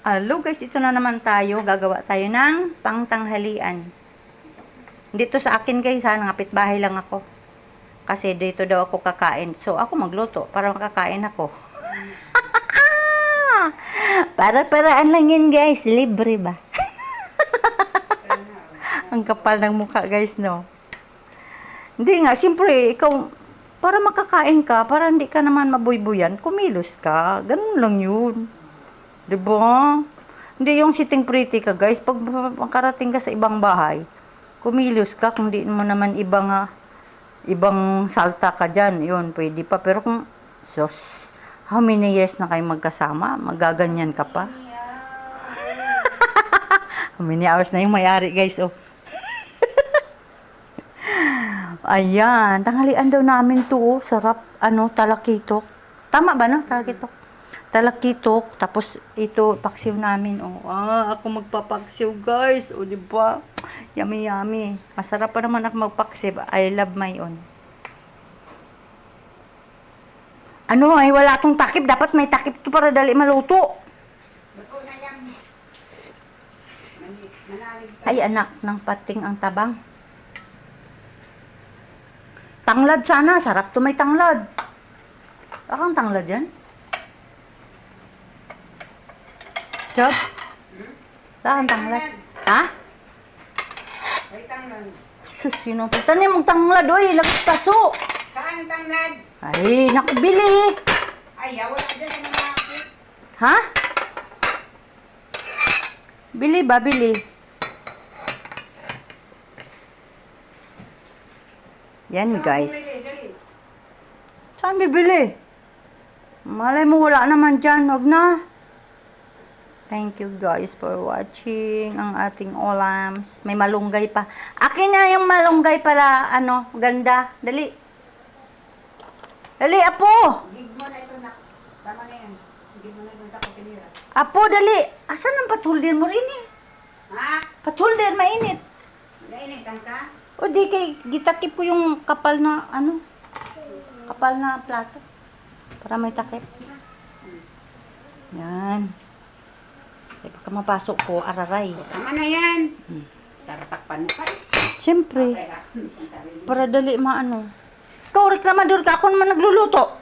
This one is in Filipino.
Hello guys, ito na naman tayo. Gagawa tayo ng pangtanghalian. Dito sa akin guys ha, nangapit bahay lang ako. Kasi dito daw ako kakain. So ako magluto para makakain ako. Para-paraan lang yun guys. Libre ba? Ang kapal ng mukha guys, no? Hindi nga, siyempre, ikaw, para makakain ka, para hindi ka naman mabuybuyan, kumilos ka. Ganun lang yun. Diba? Hindi yung sitting pretty ka, guys. Pag makarating ka sa ibang bahay, kumilos ka. Kung di mo naman ibang salta ka dyan, yun, pwede pa. Pero kung, sos, how many years na kayo magkasama? Magaganyan ka pa? How many hours na yung may-ari, guys, oh. Ayan, tanghalian daw namin to, oh. Sarap, talakitok. Tama ba, no? Talakitok, tapos ito, paksiw namin, oh. Ako magpapaksiw, guys. O, diba? Yummy, yummy. Masarap pa naman ako magpaksiw. I love my own. Ay, wala tong takip. Dapat may takip to para dali maluto. Ay, anak, ng pating ang tabang. Tanglad sana. Sarap to may tanglad. Akang tanglad yan? Job? Saan tanglad? Ha? Ay, tanglad. Sus, sino? Tanim mong tanglad, oy. Lagos paso. Saan tanglad? Ay, nakabili. Ay, wala dyan sa mga akit. Ha? Bili ba? Bili. Yan, guys. Saan bibili? Malay mo, wala naman dyan. Huwag na. Thank you guys for watching ang ating olams. May malunggay pa. Akin na yung malunggay pala, ganda. Dali. Dali, apo. Gig mo na ito, nak. Tama na yan. Gig mo na ito sa kutinira. Apo, dali. Asan ang patuldir mo rin eh? Ha? Patuldir, mainit. Nainitan ka? O di kay, gitakip ko yung kapal na, kapal na plato. Para may takip. Yan. Eh, pagka mapasok ko, araray. Tama na yan. Taratakpan mo pa. Siyempre. Para dali maano. Ikaw, reklamador ka. Ako naman nagluluto.